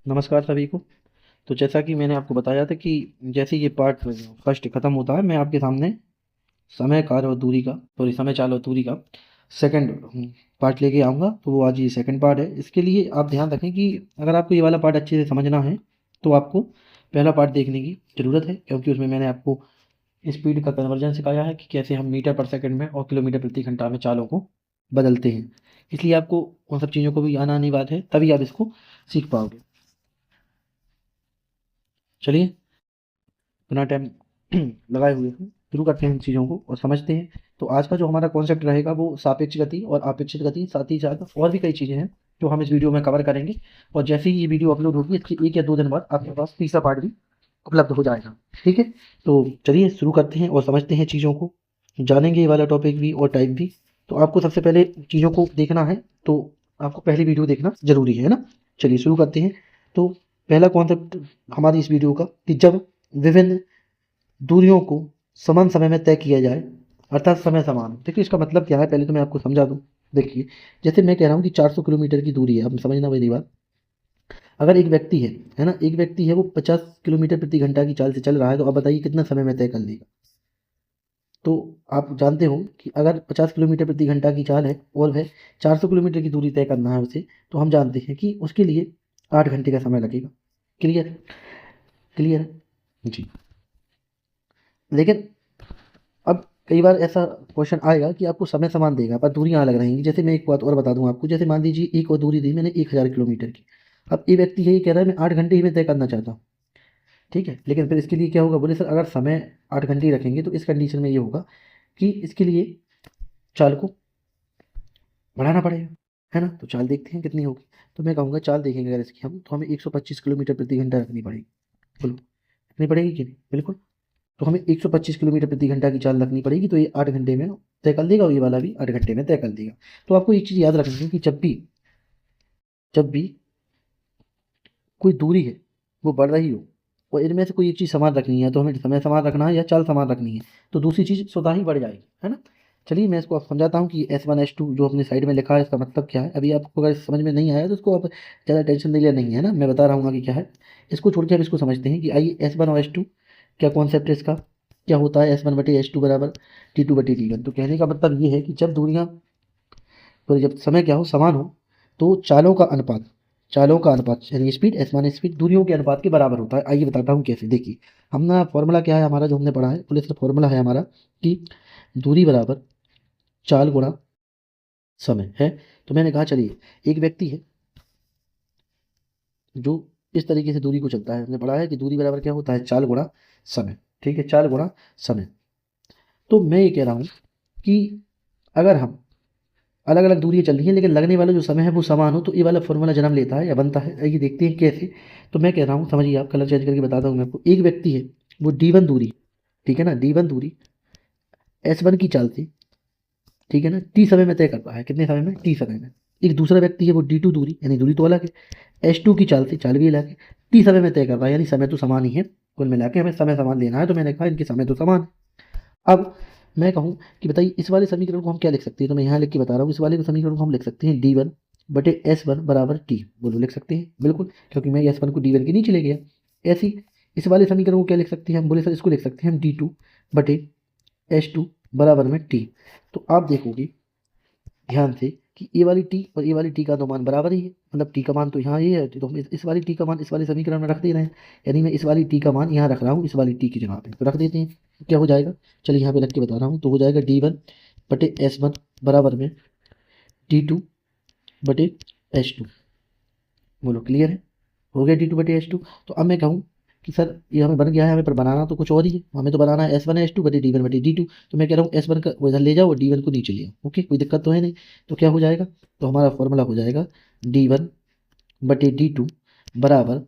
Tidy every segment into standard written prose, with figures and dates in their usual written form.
नमस्कार सभी को। तो जैसा कि मैंने आपको बताया था कि जैसे ये पार्ट फर्स्ट खत्म होता है, मैं आपके सामने समय कार्य और दूरी का समय चाल और दूरी का सेकंड पार्ट लेके आऊँगा। तो वो आज ये सेकंड पार्ट है। इसके लिए आप ध्यान रखें कि अगर आपको ये वाला पार्ट अच्छे से समझना है तो आपको पहला पार्ट देखने की ज़रूरत है, क्योंकि उसमें मैंने आपको स्पीड का कन्वर्जन सिखाया है कि कैसे हम मीटर पर सेकंड में और किलोमीटर प्रति घंटा में चालों को बदलते हैं। इसलिए आपको उन सब चीज़ों को भी आना आनी बात है, तभी आप इसको सीख पाओगे। चलिए, बिना टाइम लगाए हुए हम शुरू करते हैं इन चीज़ों को और समझते हैं। तो आज का जो हमारा कॉन्सेप्ट रहेगा वो सापेक्ष गति और अपेक्षित गति, साथ ही साथ और भी कई चीज़ें हैं जो हम इस वीडियो में कवर करेंगे। और जैसे ही ये वीडियो अपलोड होगी इसके 1 या 2 दिन बाद आपके पास तीसरा पार्ट भी उपलब्ध हो जाएगा। ठीक है? तो चलिए शुरू करते हैं और समझते हैं चीज़ों को, जानेंगे ये वाला टॉपिक भी और टाइप भी। तो आपको सबसे पहले चीज़ों को देखना है, तो आपको पहली वीडियो देखना ज़रूरी है ना? चलिए शुरू करते हैं। तो पहला कॉन्सेप्ट हमारी इस वीडियो का कि जब विभिन्न दूरियों को समान समय में तय किया जाए, अर्थात समय समान। देखिए इसका मतलब क्या है, पहले तो मैं आपको समझा दूं। देखिए, जैसे मैं कह रहा हूँ कि 400 किलोमीटर की दूरी है, अब समझना मेरी बात। अगर एक व्यक्ति है ना, एक व्यक्ति है वो 50 किलोमीटर प्रति घंटा की चाल से चल रहा है, तो अब बताइए कितना समय में तय कर लेगा। तो आप जानते हो कि अगर 50 किलोमीटर प्रति घंटा की चाल है और वह 400 किलोमीटर की दूरी तय करना है उसे, तो हम जानते हैं कि उसके लिए 8 घंटे का समय लगेगा। क्लियर? क्लियर है जी। लेकिन अब कई बार ऐसा क्वेश्चन आएगा कि आपको समय समान देगा पर दूरियां अलग रहेंगी। जैसे मैं एक बात और बता दूं आपको, जैसे मान लीजिए एक और दूरी दी मैंने 1000 किलोमीटर की। अब ये व्यक्ति है, ये कह रहा है मैं 8 घंटे ही में तय करना चाहता हूँ। ठीक है, लेकिन फिर इसके लिए क्या होगा, बोले सर अगर समय 8 घंटे ही रखेंगे तो इस कंडीशन में ये होगा कि इसके लिए चाल को बढ़ाना पड़ेगा, है ना? तो चाल देखते हैं कितनी होगी। तो मैं कहूँगा चाल देखेंगे अगर इसकी हम, तो हमें 125 किलोमीटर प्रति घंटा रखनी पड़ेगी। बोलो रखनी पड़ेगी कि नहीं? बिल्कुल। तो हमें 125 किलोमीटर प्रति घंटा की चाल रखनी पड़ेगी, तो ये 8 घंटे में तय कर देगा और ये वाला भी 8 घंटे में तय कर देगा। तो आपको एक चीज़ याद रखनी है कि जब भी कोई दूरी है वो बढ़ रही हो और इनमें से कोई एक चीज़ समान रखनी है, तो हमें समय समान रखना है या चाल समान रखनी है, तो दूसरी चीज़ स्वतः ही बढ़ जाएगी, है ना? चलिए मैं इसको आप समझाता हूँ कि S1 S2 जो अपने साइड में लिखा है इसका मतलब क्या है। अभी आपको अगर समझ में नहीं आया तो इसको आप ज़्यादा टेंशन ले लिया नहीं है ना, मैं बता रहा हूँ आगे क्या है। इसको छोड़ के हम इसको समझते हैं कि आइए S1 और S2 क्या कॉन्सेप्ट है इसका, क्या होता है S1/S2 बराबर T2/T1। तो कहने का मतलब ये है कि जब दूरियां, तो जब समय क्या हो, समान हो, तो चालों का अनुपात यानी स्पीड S1 स्पीड दूरियों के अनुपात के बराबर होता है। आइए बताता हूँ कैसे। देखिए हम ना, फॉर्मूला क्या है हमारा जो हमने पढ़ा है, पुलिस का फॉर्मूला है हमारा कि दूरी बराबर चाल गुणा समय है। तो मैंने कहा चलिए एक व्यक्ति है जो इस तरीके से दूरी को चलता है, हमने पढ़ा है कि दूरी बराबर क्या होता है, चाल गुणा समय। ठीक है, चाल गुणा समय। तो मैं ये कह रहा हूँ कि अगर हम अलग अलग दूरियां चल रही हैं लेकिन लगने वाला जो समय है वो समान हो, तो ये वाला फॉर्मूला जन्म लेता है या बनता है। आइए देखते हैं कैसे। तो मैं कह रहा हूँ, समझिए आप, कलर चेंज करके बताता हूँ मैं आपको। एक व्यक्ति है वो D1 दूरी, ठीक है ना, D1 दूरी S1 की चाल से, ठीक है ना, T समय में तय कर रहा है। कितने समय में? T समय में। एक दूसरा व्यक्ति है वो D2 दूरी, यानी दूरी तो अलग है, S2 की चाल से, चाल भी अलग है, T समय में तय कर रहा है, यानी समय तो समान ही है। कुल मिला के हमें समय समान लेना है, तो मैंने कहा इनके समय तो समान है। अब मैं कहूँ कि बताइए इस वाले समीकरण को हम क्या लिख सकते हैं, तो मैं यहाँ लिख के बता रहा हूँ। इस वाले समीकरण को हम लिख सकते हैं D1/S1 बराबर T। बोलो लिख सकते हैं? बिल्कुल, क्योंकि मैं S1 को D1 के नीचे ले गया। ऐसी इस वाले समीकरण को क्या लिख सकते हैं हम, बोले सर इसको लिख सकते हैं हम D2/S2 बराबर में T। तो आप देखोगे ध्यान से कि ये वाली टी और ये वाली टी का तो मान बराबर ही है, मतलब टी का मान तो यहाँ ये है, तो हम इस वाली टी का मान इस वाले समीकरण में रख दे रहे हैं, यानी मैं इस वाली टी का मान यहाँ रख रहा हूँ इस वाली टी की जगह पे, तो रख देते हैं। तो क्या हो जाएगा, चलिए यहाँ पे रख के बता रहा हूँ। तो हो जाएगा D1/S1 बराबर में D2/S2। बोलो क्लियर है? हो गया D2/S2। तो अब मैं कहूँ कि सर ये हमें बन गया है, हमें पर बनाना तो कुछ और ही है, हमें तो बनाना है S1/S2/D1/D2। तो मैं कह रहा हूँ S1 का वो इधर ले जाओ और D1 को नीचे ले आओ। ओके, कोई दिक्कत तो है नहीं। तो क्या हो जाएगा, तो हमारा फॉर्मूला हो जाएगा D1/D2 बराबर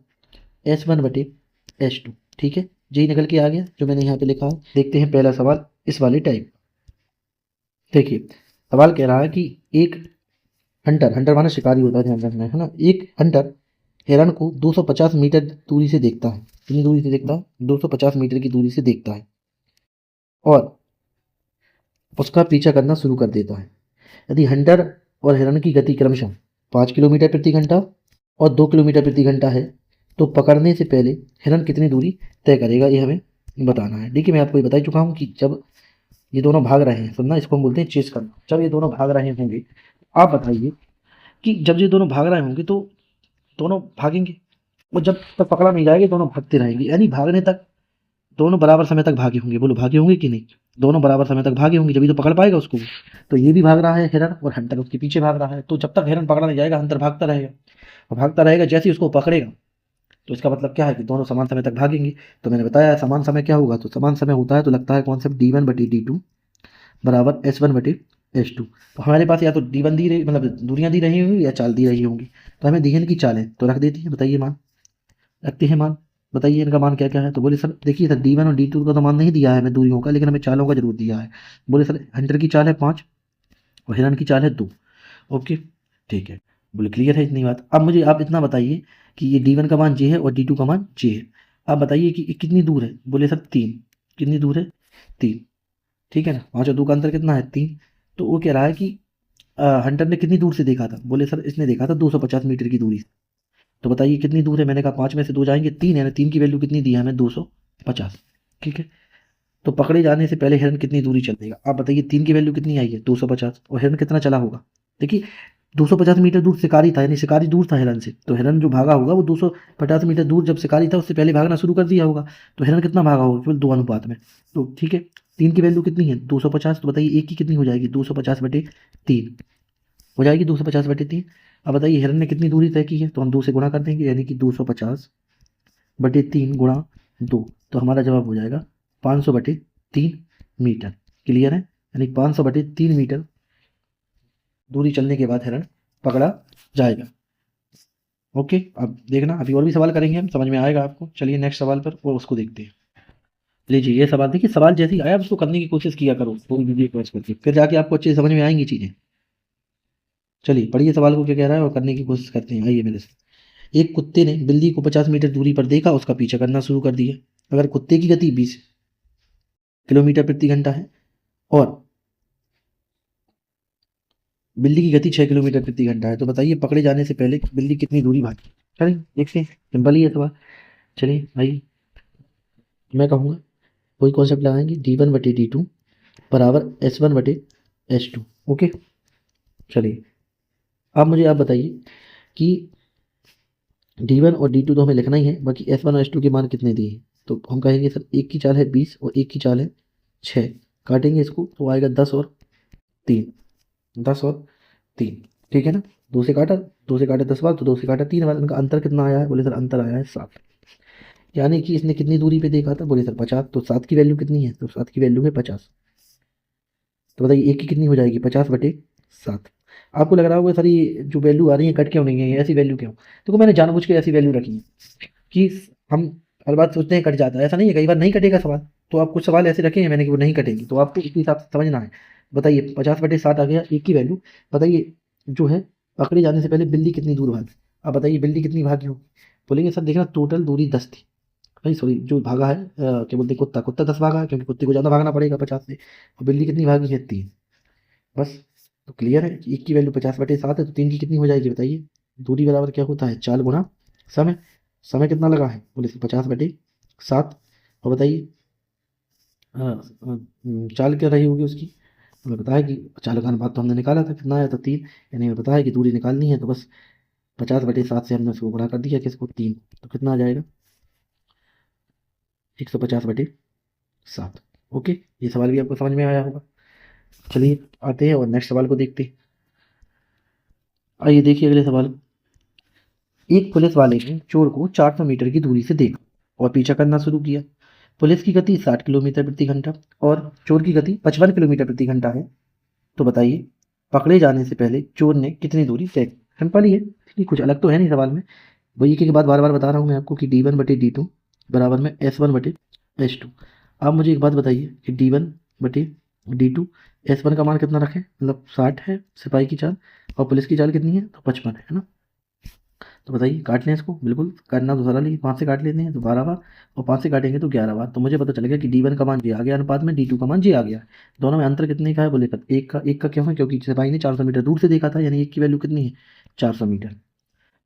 S1/S2। ठीक है, यही निकल के आ गया जो मैंने यहाँ पे लिखा है। देखते हैं पहला सवाल इस वाले टाइप। देखिए सवाल कह रहा है कि एक हंटर, हंटर माना शिकारी होता है, ध्यान रखना है ना। एक हंटर हिरण को 250 मीटर दूरी से देखता है। कितनी दूरी से देखता है? 250 मीटर की दूरी से देखता है और उसका पीछा करना शुरू कर देता है। यदि हंटर और हिरण की गति क्रमशः 5 किलोमीटर प्रति घंटा और 2 किलोमीटर प्रति घंटा है, तो पकड़ने से पहले हिरन कितनी दूरी तय करेगा, ये हमें बताना है। देखिए मैं आपको ये बता ही चुका हूँ कि जब ये दोनों भाग रहे हैं, सुनना, इसको हम बोलते हैं चेस करना। जब ये दोनों भाग रहे होंगे, आप बताइए कि जब ये दोनों भाग रहे होंगे तो दोनों भागेंगे, और जब तक पकड़ा नहीं जाएगा दोनों भागते रहेंगे, यानी भागने तक दोनों बराबर समय तक भागे होंगे। बोलो भागे होंगे कि नहीं? दोनों बराबर समय तक भागे होंगे, जब तो पकड़ पाएगा उसको। तो ये भी भाग रहा है हिरन, और हंटर उसके पीछे भाग रहा है। तो जब तक हिरन पकड़ा नहीं जाएगा हंटर भागता रहेगा, और भागता रहेगा, जैसे ही उसको पकड़ेगा तो इसका मतलब क्या है कि दोनों समान समय तक भागेंगे। तो मैंने बताया समान समय क्या होगा, तो समान समय होता है तो लगता है कॉन्सेप्ट d1/d2 बराबर s1/s2। तो हमारे पास या तो d1 दी रही, मतलब दूरियां दी रही होंगी, या चाल दी रही होंगी। तो हमें दिहन की चाल है तो रख देते हैं, बताइए मान, रखते हैं मान। बताइए इनका मान क्या क्या है। तो बोले सर देखिए सर d1 और d2 का तो मान नहीं दिया है हमें दूरियों का, लेकिन हमें चालों का जरूर दिया है। बोले सर हंटर की चाल है 5 और हिरन की चाल है 2। ओके ठीक है, बोले क्लियर है इतनी बात। अब मुझे आप इतना बताइए कि ये d1 का मान j है और d2 का मान j है। आप बताइए कि ये कितनी दूर है। बोले सर 3। कितनी दूर है? 3। ठीक है ना, 5 और 2 का अंतर कितना है? 3। तो वो कह रहा है कि हंटर ने कितनी दूर से देखा था। बोले सर इसने देखा था 250 मीटर की दूरी से। तो बताइए कितनी दूर है। मैंने कहा 5 में से 2 जाएंगे 3 है ना, 3 की वैल्यू कितनी दी है हमें? 250। ठीक है, तो पकड़े जाने से पहले हिरन कितनी दूरी चल देगा। आप बताइए 3 की वैल्यू कितनी आई है? 250, और हिरन कितना चला होगा? देखिए 250 मीटर दूर शिकारी था, यानी शिकारी दूर था हिरन से, तो हिरन जो भागा होगा वो 250 मीटर दूर जब शिकारी था उससे पहले भागना शुरू कर दिया होगा। तो हिरन कितना भागा होगा? केवल 2 अनुपात में। तो ठीक है, 3 की वैल्यू कितनी है? 250। तो बताइए एक की कितनी हो जाएगी? 250/3 हो जाएगी, 250/3। अब बताइए हिरन ने कितनी दूरी तय की है, तो हम 2 से गुणा कर देंगे, यानी कि 250/3 गुणा 2। तो हमारा जवाब हो जाएगा 500/3 मीटर। क्लियर है, यानी 500/3 मीटर दूरी चलने के बाद हिरन पकड़ा जाएगा। ओके, अब देखना अभी और भी सवाल करेंगे हम, समझ में आएगा आपको। चलिए नेक्स्ट सवाल पर और उसको देखते हैं। लीजिए ये सवाल देखिए, सवाल जैसे ही आया उसको करने की कोशिश किया करो पूरी वीडियो को करके, फिर जाके आपको अच्छे से समझ में आएंगी चीज़ें। चलिए पढ़िए सवाल को क्या कह रहा है और करने की कोशिश करते हैं। आइए मेरे से। एक कुत्ते ने बिल्ली को 50 मीटर दूरी पर देखा, उसका पीछा करना शुरू कर दिया। अगर कुत्ते की गति 20 किलोमीटर प्रति घंटा है और बिल्ली की गति 6 किलोमीटर प्रति घंटा है, तो बताइए पकड़े जाने से पहले बिल्ली कितनी दूरी भागी। चलिए देखते हैं, सिंपल ही है सवाल। चलिए भाई, मैं कहूँगा वही कॉन्सेप्ट लगाएंगे, d1/d2 बराबर s1/s2। ओके, चलिए अब मुझे आप बताइए कि d1 और d2 तो हमें लिखना ही है, बाकी s1 और s2 के मान कितने दिए हैं। तो हम कहेंगे सर एक की चाल है 20 और एक की चाल है 6। काटेंगे इसको तो आएगा 10 और 3। 10 और 3, ठीक है ना। 2 से काटा, 2 से काटा 10 बार, तो 2 से काटा 3 बार। इनका अंतर कितना आया है? बोले सर अंतर आया है 7। यानी कि इसने कितनी दूरी पे देखा था? बोले सर 50। तो 7 की वैल्यू कितनी है? तो 7 की वैल्यू है 50। तो बताइए एक की कितनी हो जाएगी? 50/7। आपको लग रहा होगा सर ये जो वैल्यू आ रही है कट क्यों नहीं है, ये ऐसी वैल्यू क्यों? देखो मैंने जानबूझ के ऐसी वैल्यू रखी है कि हम हर बात सोचते हैं कट जाता है, ऐसा नहीं है, कई बार नहीं कटेगा सवाल। तो आप कुछ सवाल ऐसे रखे हैं मैंने कि वो नहीं कटेंगे, तो आपको इस हिसाब से समझना है। बताइए 50/7 आ गया एक की वैल्यू। बताइए जो है पकड़े जाने से पहले बिल्ली कितनी दूर भागी। अब बताइए बिल्ली कितनी भागी होगी। बोलेंगे सर देखना टोटल दूरी 10 थी। भाई सॉरी, जो भागा है क्या बोलते हैं, कुत्ता, कुत्ता 10 भागा है क्योंकि कुत्ते को ज़्यादा भागना पड़ेगा 50 से, और बिल्ली कितनी भागी है? 3। बस, तो क्लियर है कि एक की वैल्यू 50/7 है, तो 3 की कितनी हो जाएगी बताइए। दूरी बराबर क्या होता है? चाल गुणा समय। समय कितना लगा है? बोले 50/7। और बताइए चाल क्या रही होगी उसकी। हमें पता है कि चाल का अनुपात तो हमने निकाला था, कितना आया था? 3। यानी हमें पता है कि दूरी निकालनी है, तो बस 50/7 से हमने उसको गुणा कर दिया किसको? 3। तो कितना आ जाएगा? 150/7। ओके, ये सवाल भी आपको समझ में आया होगा। चलिए आते हैं और नेक्स्ट सवाल को देखते हैं। आइए देखिए अगले सवाल। एक पुलिस वाले ने चोर को 400 मीटर की दूरी से देखा और पीछा करना शुरू किया। पुलिस की गति 60 किलोमीटर प्रति घंटा और चोर की गति 55 किलोमीटर प्रति घंटा है। तो बताइए पकड़े जाने से पहले चोर ने कितनी दूरी तय की। सिंपल ही है, इसलिए कुछ अलग तो है नहीं सवाल में। वही के बाद बार बार बता रहा हूँ मैं आपको कि d1/d2 बराबर में s1/s2। आप मुझे एक बात बताइए कि d1/d2 s1 का मान कितना रखें, मतलब 60 है सिपाही की चाल, और पुलिस की चाल कितनी है? तो 55 है ना। तो बताइए काट लें इसको, बिल्कुल काटना तो सरल ही, 5 से काट लेते हैं तो 12 बार, और 5 से काटेंगे तो 11 बार। तो मुझे पता चल गया कि d1 का मान जे आ गया अनुपात में, d2 का मान जे आ गया। दोनों में अंतर कितने का है? बोले एक का। एक का क्यों है? क्योंकि सिपाही ने 400 मीटर दूर से देखा था, यानी एक की वैल्यू कितनी है? 400 मीटर।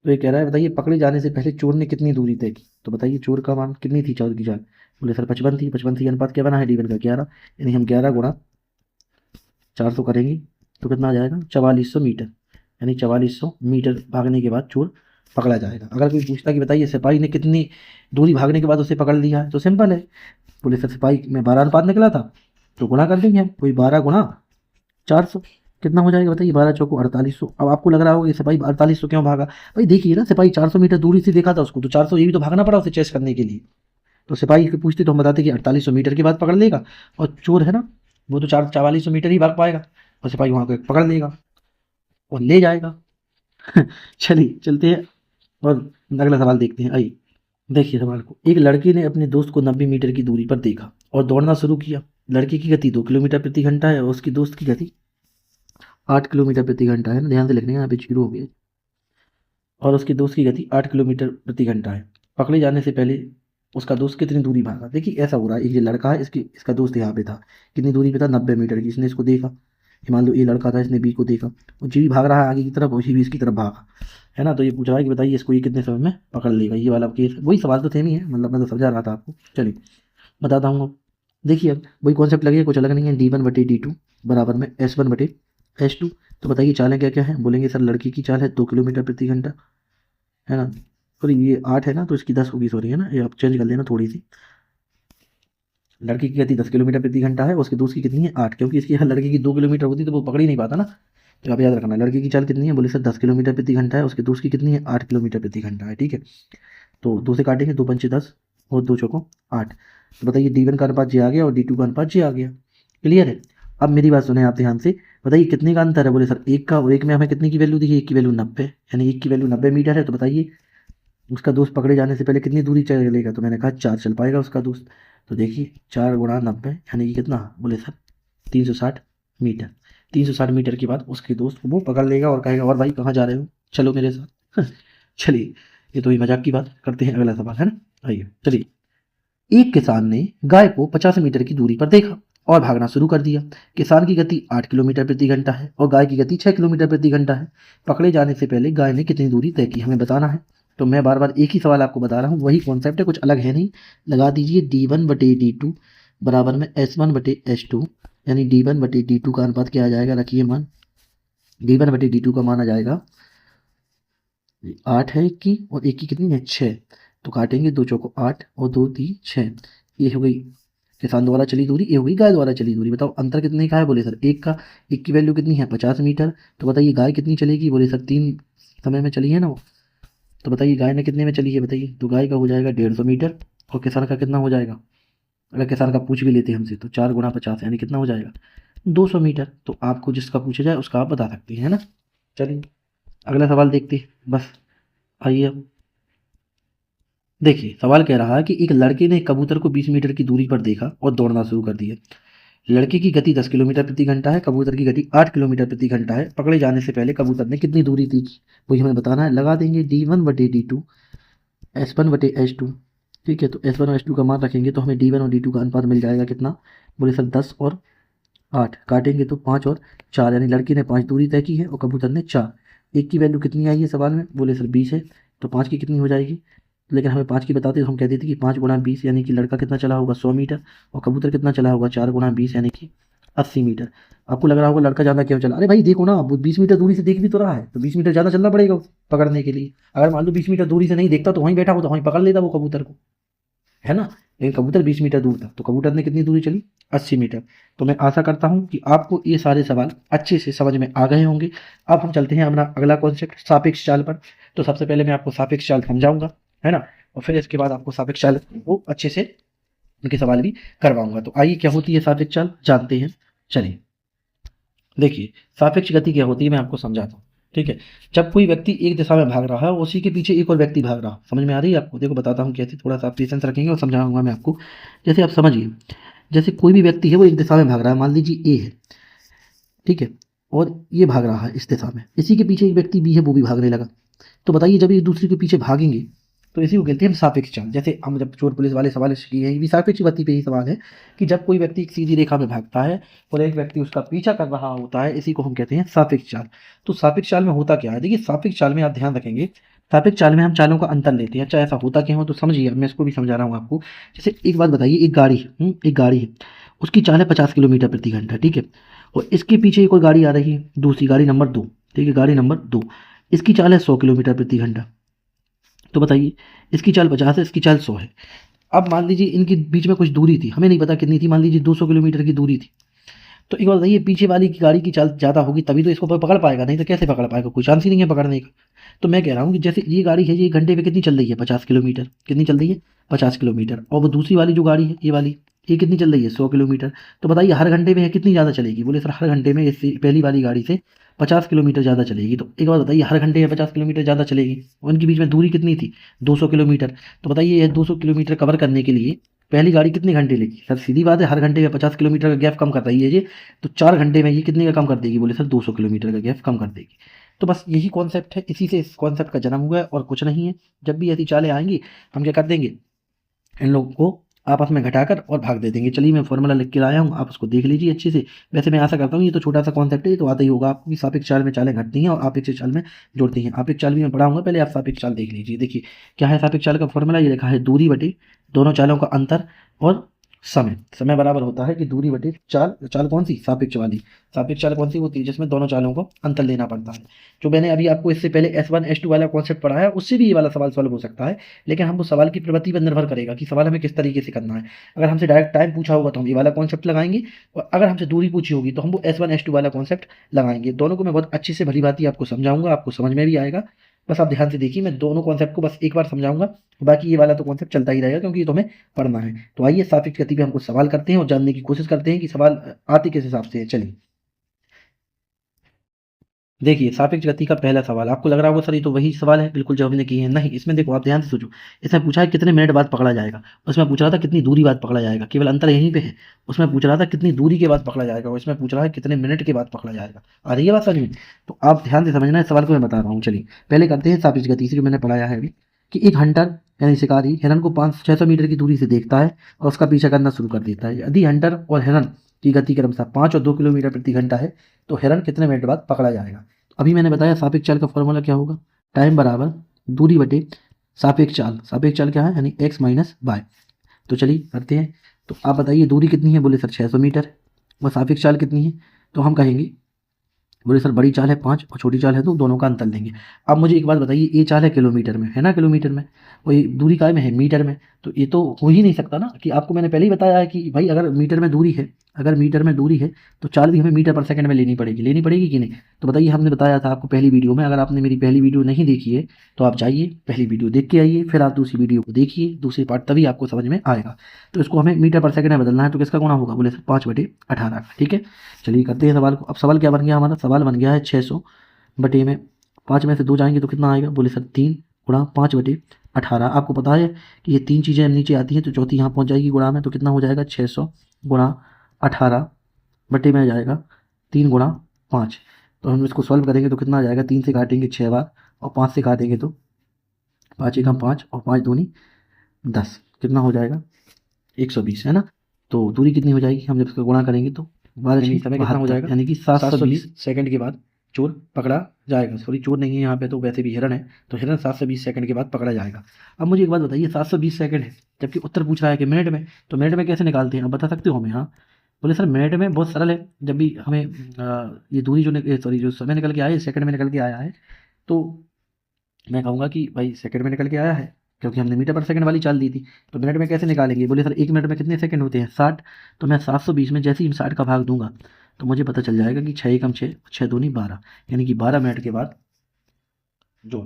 तो ये कह रहा है बताइए पकड़े जाने से पहले चोर ने कितनी दूरी तय की। तो बताइए चोर का मान कितनी थी चोर की चाल। बोले सर 55 थी। 55 थी अनुपात क्या बना है D1 का 11, यानी हम 11 गुणा 400 करेंगे तो कितना आ जाएगा 4400 मीटर, यानी 4400 मीटर भागने के बाद चोर पकड़ा जाएगा। अगर कोई पूछता कि बताइए सिपाही ने कितनी दूरी भागने के बाद उसे पकड़ लिया है, तो सिंपल है। बोले सर सिपाही में 12 अनुपात निकला था, तो गुणा कर देंगे हम, कोई 12 गुणा 400 कितना हो जाएगा बताइए 12 चौको 4800। अब आपको लग रहा होगा ये सिपाही 4800 क्यों भागा। भाई देखिए ना सिपाही 400 मीटर दूरी से देखा था उसको, तो 400 ये भी तो भागना पड़ा उसे चेस करने के लिए। तो सिपाही को पूछते तो हम बताते कि 4800 मीटर के बाद पकड़ लेगा, और चोर है ना वो तो 4400 मीटर ही भाग पाएगा, और सिपाही वहां को पकड़ लेगा और ले जाएगा। चलिए चलते हैं और अगला सवाल देखते हैं। आइए देखिए सवाल को। एक लड़के ने अपने दोस्त को 90 मीटर की दूरी पर देखा और दौड़ना शुरू किया। लड़के की गति 2 किलोमीटर प्रति घंटा है और उसकी दोस्त की गति 8 किलोमीटर प्रति घंटा है ना, ध्यान से लिखने का, यहाँ पे 0 हो गया। और उसके दोस्त की गति 8 किलोमीटर प्रति घंटा है। पकड़े जाने से पहले उसका दोस्त कितनी दूरी भागा। देखिए ऐसा हो रहा है, एक ये लड़का है, इसका दोस्त यहाँ पे था, कितनी दूरी पे था 90 मीटर की। इसने इसको देखा, ये मान लो ये लड़का था, इसने बी को देखा, और जी भाग रहा है आगे की तरफ, वही भी इसकी तरफ भागा, है ना। तो ये पूछ रहा है कि बताइए इसको ये कितने समय में पकड़ लेगा। ये वाला केस वही सवाल तो सेम ही है, मतलब मैं तो समझा रहा था आपको। चलिए बताता हूँ। अब देखिए अब वही कॉन्सेप्ट लगेगा, कुछ अलग नहीं है। D1/D2 बराबर में S1/S2। तो बताइए चालें क्या क्या है। बोलेंगे सर लड़की की चाल है 2 किलोमीटर प्रति घंटा, है ना। सॉरी ये 8 है ना, तो इसकी 10 होगी, सॉरी है ना, ये आप चेंज कर लेना थोड़ी सी। लड़की की गति 10 किलोमीटर प्रति घंटा है, उसके दोस्त की कितनी है 8, क्योंकि इसकी लड़की की 2 किलोमीटर होती तो वो पकड़ ही नहीं पाता ना। तो आप याद रखना लड़की की चाल कितनी है। बोले सर 10 किलोमीटर प्रति घंटा है, उसके दोस्त की कितनी है 8 किलोमीटर प्रति घंटा है। ठीक है, तो 2 से काटेंगे, 2 पंचे 10 और 2 चौको 8। तो बताइए D1 का अनुपात जे आ गया और D2 का अनुपात जे आ गया। क्लियर है। अब मेरी बात सुने आप ध्यान से। बताइए कितने का अंतर है। बोले सर 1 का, और 1 में हमें कितनी की वैल्यू दिखी, 1 की वैल्यू 90, यानी 1 की वैल्यू 90 मीटर है। तो बताइए उसका दोस्त पकड़े जाने से पहले कितनी दूरी चलेगा। तो मैंने कहा 4 चल पाएगा उसका दोस्त। तो देखिए 4 गुणा 90 यानी कि कितना। बोले सर 360 मीटर। 360 मीटर के बाद उसके दोस्त को वो पकड़ लेगा और कहेगा और भाई कहाँ जा रहे हो, चलो मेरे साथ। चलिए ये तो ही मजाक की बात। करते हैं अगला सवाल, है ना। आइए चलिए। एक किसान ने गाय को 50 मीटर की दूरी पर देखा और भागना शुरू कर दिया। किसान की गति 8 किलोमीटर प्रति घंटा है और गाय की गति 6 किलोमीटर प्रति घंटा है। पकड़े जाने से पहले गाय ने कितनी दूरी तय की, हमें बताना है। तो मैं बार बार एक ही सवाल आपको बता रहा हूँ, वही कॉन्सेप्ट है, कुछ अलग है नहीं। लगा दीजिए D1/D2 बराबर में S1/S2, यानी D1/D2 का अनुपात क्या आ जाएगा, रखिए मान। D1/D2 का मान आ जाएगा 8 है 1 की, और 1 की कितनी है 6। तो काटेंगे, 2 चौको 8 और 2 3 6। ये हो गई किसान द्वारा चली दूरी, ये हो गई गाय द्वारा चली दूरी। बताओ अंतर कितने का है। बोले सर 1 का। 1 की वैल्यू कितनी है 50 मीटर। तो बताइए गाय कितनी चलेगी। बोले सर 3 समय में चली है ना वो। तो बताइए गाय ने कितने में चली है बताइए। तो गाय का हो जाएगा 150 मीटर, और किसान का कितना हो जाएगा। अगर किसान का पूछ भी लेते हैं हमसे तो 4 गुणा 50 यानी कितना हो जाएगा 200 मीटर। तो आपको जिसका पूछा जाए उसका आप बता सकते हैं, है ना। चलिए अगला सवाल देखते हैं बस। आइए अब देखिए सवाल कह रहा है कि एक लड़के ने कबूतर को 20 मीटर की दूरी पर देखा और दौड़ना शुरू कर दिया। लड़के की गति 10 किलोमीटर प्रति घंटा है, कबूतर की गति 8 किलोमीटर प्रति घंटा है। पकड़े जाने से पहले कबूतर ने कितनी दूरी तय की, वही हमें बताना है। लगा देंगे D1/D2 S1/S2। ठीक है, तो S1 और S2 का मान रखेंगे तो हमें D1 और D2 का अनुपात मिल जाएगा कितना। बोले सर 10 और 8। काटेंगे तो 5 और 4, यानी लड़की ने 5 दूरी तय की है और कबूतर ने 4। एक की वैल्यू कितनी आई है सवाल में। बोले सर 20 है, तो 5 की कितनी हो जाएगी। लेकिन हमें 5 की बताते तो हम कहते थे कि 5 गुणा 20, यानी कि लड़का कितना चला होगा 100 मीटर, और कबूतर कितना चला होगा 4 गुणा 20 यानी कि 80 मीटर। आपको लग रहा होगा लड़का ज़्यादा क्यों चला। अरे भाई देखो ना, वो 20 मीटर दूरी से देख भी तो रहा है, तो 20 मीटर ज़्यादा चलना पड़ेगा उसे पकड़ने के लिए। अगर मान लो 20 मीटर दूरी से नहीं देखता तो वहीं बैठा हो तो वहीं पकड़ लेता वो कबूतर को, है ना। लेकिन कबूतर 20 मीटर दूर था, तो कबूतर ने कितनी दूरी चली 80 मीटर। तो मैं आशा करता हूँ कि आपको ये सारे सवाल अच्छे से समझ में आ गए होंगे। अब हम चलते हैं अपना अगला कॉन्सेप्ट सापेक्ष चाल पर। तो सबसे पहले मैं आपको सापेक्ष चाल समझाऊंगा, है ना, और फिर इसके बाद आपको सापेक्ष चाल को अच्छे से उनके सवाल भी करवाऊंगा। तो आइए क्या होती है सापेक्ष चाल जानते हैं। चलिए देखिए सापेक्ष गति क्या होती है मैं आपको समझाता हूँ। ठीक है, जब कोई व्यक्ति एक दिशा में भाग रहा है उसी के पीछे एक और व्यक्ति भाग रहा है, समझ में आ रही है आपको। देखो बताता हूँ कैसे, थोड़ा सा पेशेंस रखेंगे और समझाऊंगा मैं आपको। जैसे आप समझिए, जैसे कोई भी व्यक्ति है वो एक दिशा में भाग रहा है, मान लीजिए ए है, ठीक है, और ये भाग रहा है इस दिशा में, इसी के पीछे एक व्यक्ति बी है वो भी भागने लगा। तो बताइए जब ये दूसरे के पीछे भागेंगे तो इसी को कहते हैं हम सापेक्ष चाल। जैसे हम जब चोर पुलिस वाले सवाल किए हैं, ये भी सापेक्ष गति पे ही सवाल है कि जब कोई व्यक्ति एक सीधी रेखा में भागता है और एक व्यक्ति उसका पीछा कर रहा होता है, इसी को हम कहते हैं सापेक्ष चाल। तो सापेक्ष चाल में होता क्या है, देखिए सापेक्ष चाल में आप ध्यान रखेंगे सापेक्ष चाल में हम चालों का अंतर लेते हैं। अच्छा ऐसा होता क्या हो तो समझिए, मैं इसको भी समझा रहा हूँ आपको। जैसे एक बात बताइए, एक गाड़ी है, एक गाड़ी है, उसकी चाल है 50 किलोमीटर प्रति घंटा, ठीक है। और इसके पीछे एक और गाड़ी आ रही है, दूसरी गाड़ी नंबर 2, ठीक है, गाड़ी नंबर 2, इसकी चाल है 100 किलोमीटर प्रति घंटा। तो बताइए, इसकी चाल 50 है, इसकी चाल 100 है। अब मान लीजिए इनके बीच में कुछ दूरी थी, हमें नहीं पता कितनी थी, मान लीजिए 200 किलोमीटर की दूरी थी। तो एक बात बताइए, पीछे वाली की गाड़ी की चाल ज़्यादा होगी तभी तो इसको पकड़ पाएगा, नहीं तो कैसे पकड़ पाएगा, कोई चांस ही नहीं है पकड़ने का। तो मैं कह रहा हूँ कि जैसे ये गाड़ी है, ये घंटे पे कितनी चल रही है, 50 किलोमीटर, कितनी चल रही है, 50 किलोमीटर। और वो दूसरी वाली जो गाड़ी है, ये वाली, ये कितनी चल रही है, 100 किलोमीटर। तो बताइए हर घंटे में कितनी ज़्यादा चलेगी। बोले सर हर घंटे में इससे पहली वाली गाड़ी से 50 किलोमीटर ज़्यादा चलेगी। तो एक बात बताइए, हर घंटे में 50 किलोमीटर ज़्यादा चलेगी, और उनके बीच में दूरी कितनी थी, 200 किलोमीटर। तो बताइए ये 200 किलोमीटर कवर करने के लिए पहली गाड़ी कितने घंटे लेगी। सर सीधी बात है, हर घंटे में 50 किलोमीटर का गैप कम कर रही है ये, तो 4 घंटे में ये कितने का कम कर देगी। बोले सर 200 किलोमीटर का गैप कम कर देगी। तो बस यही कॉन्सेप्ट है, इसी से इस कॉन्सेप्ट का जन्म हुआ है और कुछ नहीं है। जब भी ऐसी चालें आएंगी हम क्या कर देंगे, इन लोगों को आपस में घटाकर और भाग दे देंगे। चलिए मैं फॉर्मूला लिख के लाया हूँ, आप उसको देख लीजिए अच्छे से। वैसे मैं आशा करता हूँ ये तो छोटा सा कॉन्सेप्ट है, ये तो आता ही होगा आपको कि सापेक्ष चाल में चालें घटती हैं और आपेक्षिक चाल में जुड़ती हैं। आपेक्षिक चाल भी मैं पढ़ाऊंगा, पहले आप सापेक्ष चाल देख लीजिए। देखिए क्या है सापेक्ष चाल का फॉर्मूला, ये लिखा है दूरी बटे दोनों चालों का अंतर और समय। समय बराबर होता है कि दूरी बटे चाल, चाल कौन सी, सापेक्ष वाली। सापेक्ष चाल कौन सी होती है, जिसमें दोनों चालों को अंतर लेना पड़ता है। जो मैंने अभी आपको इससे पहले S1 S2 वाला कॉन्सेप्ट पढ़ाया, उससे भी ये वाला सवाल सॉल्व हो सकता है, लेकिन हम वो सवाल की प्रवृत्ति पर निर्भर करेगा कि सवाल हमें किस तरीके से करना है। अगर हमसे डायरेक्ट टाइम पूछा होगा तो हम ये वाला कॉन्सेप्ट लगाएंगे, और अगर हमसे दूरी पूछी होगी तो हम वो S1 S2 वाला कॉन्सेप्ट लगाएंगे। दोनों को मैं बहुत अच्छे से भली भांति आपको समझाऊंगा, आपको समझ में भी आएगा। बस आप ध्यान से देखिए, मैं दोनों कॉन्सेप्ट को बस एक बार समझाऊंगा, बाकी ये वाला तो कॉन्सेप्ट चलता ही रहेगा क्योंकि ये तो हमें पढ़ना है। तो आइए सापेक्ष गति पे हम कुछ सवाल करते हैं और जानने की कोशिश करते हैं कि सवाल आते किस हिसाब से है। चलिए देखिए, सापेक्ष गति का पहला सवाल, आपको लग रहा होगा सर ये तो वही सवाल है, बिल्कुल जो हमने किए हैं। नहीं, इसमें देखो आप ध्यान से सोचो। इसमें पूछा है कितने मिनट बाद पकड़ा जाएगा, उसमें पूछ रहा था कितनी दूरी बाद पकड़ा जाएगा, केवल अंतर यहीं पे है। उसमें पूछ रहा था कितनी दूरी के बाद पकड़ा जाएगा, और इसमें पूछ रहा है कितने मिनट के बाद पकड़ा जाएगा। आ रही है बात समझ में। तो आप ध्यान से समझना है सवाल को, मैं बता रहा हूँ। चलिए पहले करते हैं सापेक्ष गति से, जो मैंने पढ़ाया है अभी, कि एक हंटर यानी शिकारी हिरन को 500-600 मीटर की दूरी से देखता है और उसका पीछा करना शुरू कर देता है। यदि हंटर और हिरन की गति क्रमशः 5 और 2 किलोमीटर प्रति घंटा है तो हिरन कितने मिनट बाद पकड़ा जाएगा। अभी मैंने बताया सापेक्ष चाल का फॉर्मूला क्या होगा, टाइम बराबर दूरी बटे सापेक्ष चाल। सापेक्ष चाल क्या है, यानी x माइनस वाई। तो चलिए करते हैं। तो आप बताइए दूरी कितनी है, बोले सर 600 मीटर, और सापेक्ष चाल कितनी है, तो हम कहेंगे, बोले सर बड़ी चाल है 5 और छोटी चाल है 2, दोनों का अंतर लेंगे। अब मुझे एक बात बताइए, ये चाल है किलोमीटर में, है ना, किलोमीटर में, और ये दूरी काय में है, मीटर में। तो ये तो हो ही नहीं सकता ना, कि आपको मैंने पहले ही बताया है कि भाई अगर मीटर में दूरी है, अगर मीटर में दूरी है तो चाल भी हमें मीटर पर सेकंड में लेनी पड़ेगी, लेनी पड़ेगी कि नहीं। तो बताइए, हमने बताया था आपको पहली वीडियो में, अगर आपने मेरी पहली वीडियो नहीं देखी है तो आप जाइए पहली वीडियो देख के आइए, फिर आप दूसरी वीडियो को देखिए, दूसरी पार्ट, तभी आपको समझ में आएगा। तो इसको हमें मीटर पर सेकंड में बदलना है, तो किसका गुणा होगा, बोले सर 5/18 का। ठीक है, चलिए करते हैं सवाल को। अब सवाल क्या बन गया हमारा, सवाल बन गया है 600 बटे में 5 में से 2 जाएंगे तो कितना आएगा, बोले सर 3 गुणा 5/18। आपको पता है कि ये 3 चीज़ें नीचे आती हैं तो चौथी यहाँ पहुँच जाएगी गुणा में, तो कितना हो जाएगा 600 गुणा 18 बटे में जाएगा 3 गुणा 5। तो हम इसको सॉल्व करेंगे तो कितना आ जाएगा, 3 से काटेंगे 6 बार और 5 से काटेंगे तो 5 एकम 5 और 5 दूनी 10, कितना हो जाएगा 120, है ना। तो दूरी कितनी हो जाएगी, हम जब इसका गुणा करेंगे तो समय कितना हो जाएगा, यानी कि 720 सेकंड के बाद चोर पकड़ा जाएगा। सॉरी चोर नहीं है यहाँ पे, तो वैसे भी हिरन है, तो हिरन 720 सेकंड के बाद पकड़ा जाएगा। अब मुझे एक बात बताइए, 720 सेकंड है जबकि उत्तर पूछ रहा है कि मिनट में, तो मिनट में कैसे निकालते हैं, आप बता सकते हो हमें। हाँ, बोले सर मिनट में बहुत सरल है, जब भी हमें ये दूरी जो सॉरी जो समय निकल के आया है सेकंड में निकल के आया है, तो मैं कहूँगा कि भाई सेकंड में निकल के आया है, क्योंकि हमने मीटर पर सेकंड वाली चाल दी थी। तो मिनट में कैसे निकालेंगे, बोले सर 1 मिनट में कितने सेकंड होते हैं, 60। तो मैं 720 में जैसे ही 60 का भाग दूंगा तो मुझे पता चल जाएगा कि 6 एकम 6, 6 दूनी 12, यानी कि 12 मिनट के बाद जो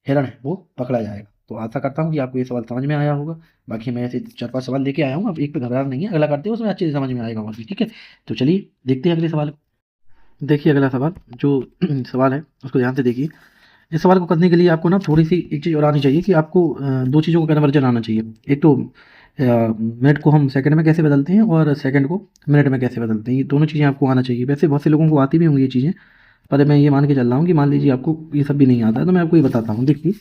हिरण है वो पकड़ा जाएगा। तो आशा करता हूँ कि आपको ये सवाल समझ में आया होगा। बाकी मैं ऐसे 4-5 सवाल लेके आया हूँ, अब एक पे घबराना नहीं है, अगला करते हैं उसमें अच्छे से समझ में आएगा और भी। ठीक है, तो चलिए देखते हैं अगले सवाल को। देखिए अगला सवाल जो सवाल है उसको ध्यान से देखिए। इस सवाल को करने के लिए आपको ना थोड़ी सी एक चीज़ और आनी चाहिए कि आपको 2 चीज़ों का कन्वर्जन आना चाहिए। एक तो मिनट को हम सेकंड में कैसे बदलते हैं और सेकंड को मिनट में कैसे बदलते हैं, ये दोनों चीज़ें आपको आना चाहिए। वैसे बहुत से लोगों को आती भी होंगी ये चीज़ें, पर मैं ये मान के चल रहा हूँ कि मान लीजिए आपको ये सब भी नहीं आता है, तो मैं आपको ये बताता हूँ। देखिए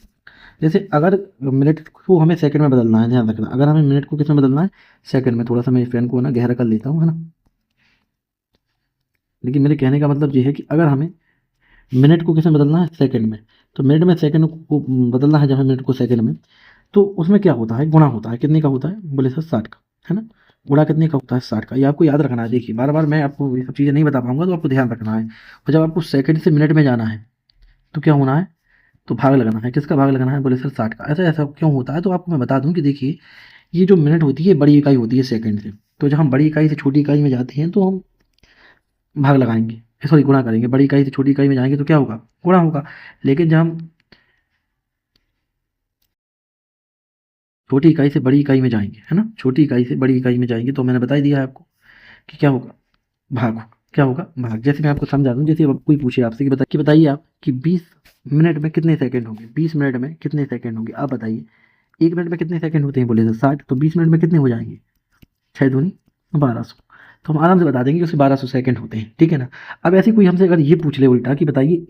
जैसे अगर मिनट को हमें सेकंड में बदलना है, ध्यान रखना, अगर हमें मिनट को किस में बदलना है, सेकंड में। थोड़ा सा मैं इस पेन को ना गहरा कर लेता हूँ, है ना। लेकिन मेरे कहने का मतलब ये है कि अगर हमें मिनट को किस में बदलना है, सेकंड में, तो मिनट में सेकंड को बदलना है जब हमें मिनट को सेकंड में, तो उसमें क्या होता है, गुणा होता है। कितने का होता है, बोले सर 60 का, है ना। गुणा कितने का होता है, 60 का। ये आपको याद रखना है। देखिए बार बार मैं आपको ये सब चीज़ें नहीं बता पाऊंगा, तो आपको ध्यान रखना है। और जब आपको सेकंड से मिनट में जाना है तो क्या होना है, तो भाग लगाना है। किसका भाग लगाना है, बोले सर 60 का। ऐसा ऐसा क्यों होता है, तो आपको मैं बता दूं कि देखिए ये जो मिनट होती है बड़ी इकाई होती है सेकंड से। तो जब हम बड़ी इकाई से छोटी इकाई में जाते हैं तो हम भाग लगाएंगे, सॉरी गुणा करेंगे। बड़ी इकाई से छोटी इकाई में जाएंगे तो क्या होगा, गुणा होगा। लेकिन जब हम छोटी इकाई से बड़ी इकाई में जाएंगे, है ना, छोटी इकाई से बड़ी इकाई में जाएंगे, तो मैंने बता ही दिया है आपको कि क्या होगा, भाग होगा। क्या होगा, भाग। जैसे मैं आपको समझा दूं, जैसे अब कोई पूछे आपसे कि बताइए आप कि 20 मिनट में कितने सेकंड होंगे, 20 मिनट में कितने सेकंड होंगे, आप बताइए। 1 मिनट में कितने सेकंड होते हैं, बोले सर 60। तो 20 मिनट में कितने हो जाएंगे, 6 दूनी 1200। तो हम आराम से बता देंगे कि उसके 1200 सेकंड होते हैं, ठीक है ना। अब ऐसे कोई हमसे अगर ये पूछ ले उल्टा कि बताइए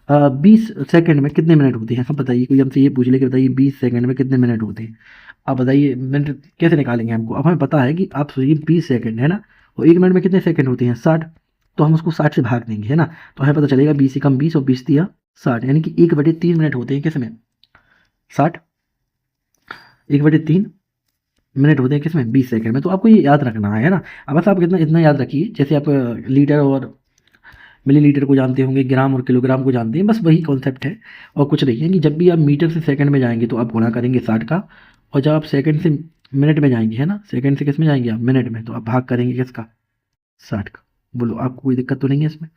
20 सेकंड में कितने मिनट होते हैं, हम बताइए कोई हमसे ये पूछ ले कि बताइए 20 सेकंड में कितने मिनट होते हैं, आप बताइए मिनट कैसे निकालेंगे हमको। अब हमें पता है कि आप सोचिए 20 सेकंड है ना, और 1 मिनट में कितने सेकंड होते हैं, 60। तो हम उसको 60 से भाग देंगे, है ना। तो हमें पता चलेगा 20 से कम 20 और 20 दिया 60, यानी कि 1/3 मिनट होते हैं किसमें, 60। 1/3 मिनट होते हैं किसमें, 20 सेकंड में। तो आपको ये याद रखना है ना। अब बस आप इतना इतना याद रखिए, जैसे आप लीटर और मिलीलीटर को जानते होंगे, ग्राम और किलोग्राम को जानते हैं, बस वही कॉन्सेप्ट है और कुछ नहीं है। कि जब भी आप मीटर से सेकंड में जाएंगे तो आप गुणा करेंगे 60 का, और जब आप सेकंड से मिनट में जाएंगे, है ना, सेकंड से किस में जाएंगे आप, मिनट में, तो आप भाग करेंगे किसका, 60 का। बोलो आपको कोई दिक्कत तो नहीं है इसमें,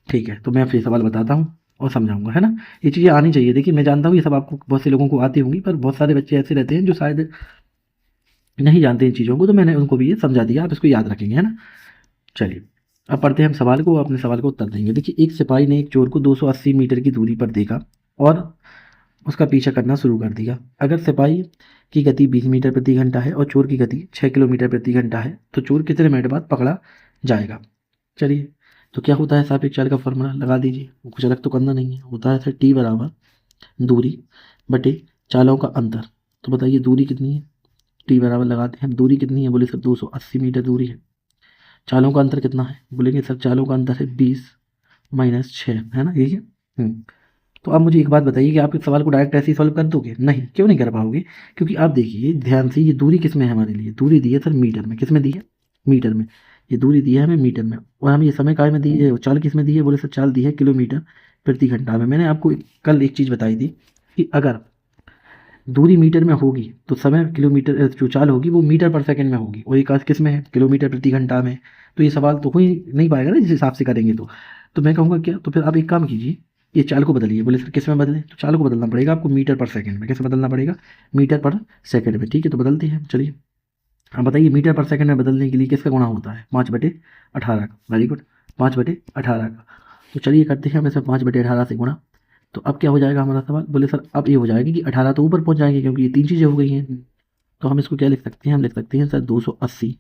ठीक है। तो मैं फिर सवाल बताता हूँ और समझाऊंगा, है ना। ये चीज़ें आनी चाहिए। देखिए मैं जानता हूँ ये सब आपको बहुत से लोगों को आती होंगी, पर बहुत सारे बच्चे ऐसे रहते हैं जो शायद नहीं जानते इन चीज़ों को, तो मैंने उनको भी ये समझा दिया, आप इसको याद रखेंगे, है ना। चलिए अब पढ़ते हैं हम सवाल को, अपने सवाल को उत्तर देंगे। देखिए एक सिपाही ने एक चोर को 280 मीटर की दूरी पर देखा और उसका पीछा करना शुरू कर दिया। अगर सिपाही की गति 20 मीटर प्रति घंटा है और चोर की गति 6 किलोमीटर प्रति घंटा है, तो चोर कितने मिनट बाद पकड़ा जाएगा। चलिए तो क्या होता है, सापेक्ष चाल का फॉर्मूला लगा दीजिए। कुछ अलग तो करना नहीं है, होता है टी बराबर दूरी बटे चालों का अंतर। तो बताइए दूरी कितनी है, टी बराबर लगाते हैं। दूरी कितनी है, बोले सर 280 मीटर दूरी है। चालों का अंतर कितना है, बोलेंगे सर चालों का अंतर है 20 माइनस 6, है ना, यही है। तो आप मुझे एक बात बताइए कि आप इस सवाल को डायरेक्ट ऐसे ही सॉल्व कर दोगे, नहीं, क्यों नहीं कर पाओगे। क्योंकि आप देखिए ध्यान से, ये दूरी किस में है हमारे लिए, दूरी दी है सर मीटर में। किस में दी है, मीटर में। ये दूरी दी है हमें मीटर में, और हमें ये समय काय में दी है, चाल किस में दी है, बोले सर चाल दी है किलोमीटर प्रति घंटा में। मैंने आपको कल एक चीज़ बताई थी कि अगर दूरी मीटर में होगी तो समय किलोमीटर, जो चाल होगी वो मीटर पर सेकंड में होगी, और एक किस में है, किलोमीटर प्रति घंटा में। तो ये सवाल तो हो ही नहीं पाएगा ना जिस हिसाब से करेंगे। तो मैं कहूँगा क्या, तो फिर आप एक काम कीजिए, ये चाल को बदलिए। बोले सर किस में बदलें, तो चाल को बदलना पड़ेगा आपको मीटर पर सेकंड में। कैसे बदलना पड़ेगा, मीटर पर सेकंड में, ठीक है। तो बदलते हैं, चलिए। अब बताइए मीटर पर सेकंड में बदलने के लिए किसका गुणा होता है, 5/18 का। वेरी गुड, 5/18 का। तो चलिए करते हैं हम इसे 5/18 से गुणा। तो अब क्या हो जाएगा हमारा सवाल, बोले सर अब ये हो जाएगा कि 18 तो ऊपर पहुंच जाएंगे क्योंकि ये 3 चीज़ें हो गई हैं। तो हम इसको क्या लिख सकते हैं, हम लिख सकते हैं सर 280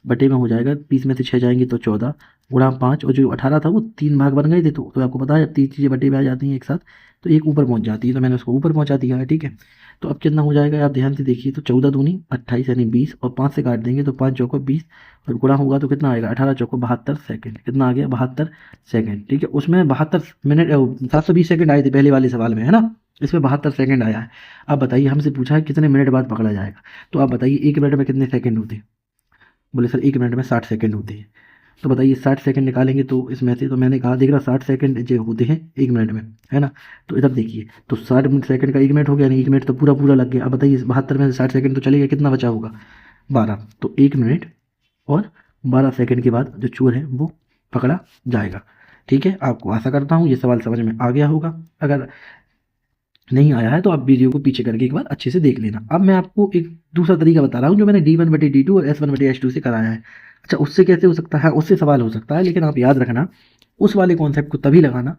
बटे में हो जाएगा, 20 में से 6 जाएंगे तो 14 गुणा 5, और जो 18 था वो 3 भाग बन गए थे। तो आपको पता है जब 3 चीज़ें बटे में आ जाती हैं एक साथ तो एक ऊपर पहुंच जाती है, तो मैंने उसको ऊपर पहुंचा दिया है, ठीक है। तो अब कितना हो जाएगा, आप ध्यान से देखिए। तो 14 दूनी 28 यानी 20, और 5 से काट देंगे तो 5 चौको 20, और गुणा होगा तो कितना आएगा, 18 चौको 72 सेकंड। कितना आ गया, 72 सेकंड, ठीक है। उसमें 72 मिनट 720 सेकंड आए थे पहले वाले सवाल में, है ना। इसमें 72 सेकंड आया है। अब बताइए हमसे पूछा है कितने मिनट बाद पकड़ा जाएगा। तो आप बताइए 1 मिनट में कितने सेकंड होते हैं, बोले सर 1 मिनट में 60 सेकंड होते हैं। तो बताइए 60 सेकंड निकालेंगे तो इसमें से, तो मैंने कहा देख रहा 60 सेकंड जो होते हैं 1 मिनट में, है ना। तो इधर देखिए, तो 60 सेकंड का 1 मिनट हो गया, यानी 1 मिनट तो पूरा पूरा लग गया। अब बताइए 72 में से 60 सेकंड तो चलेगा, कितना बचा होगा, 12। तो 1 मिनट और 12 सेकंड के बाद जो चोर है वो पकड़ा जाएगा, ठीक है। आपको आशा करता हूँ ये सवाल समझ में आ गया होगा। अगर नहीं आया है तो आप वीडियो को पीछे करके एक बार अच्छे से देख लेना। अब मैं आपको एक दूसरा तरीका बता रहा हूँ जो मैंने D1/D2 और S1/S2 से कराया है। अच्छा उससे कैसे हो सकता है, उससे सवाल हो सकता है, लेकिन आप याद रखना उस वाले कॉन्सेप्ट को तभी लगाना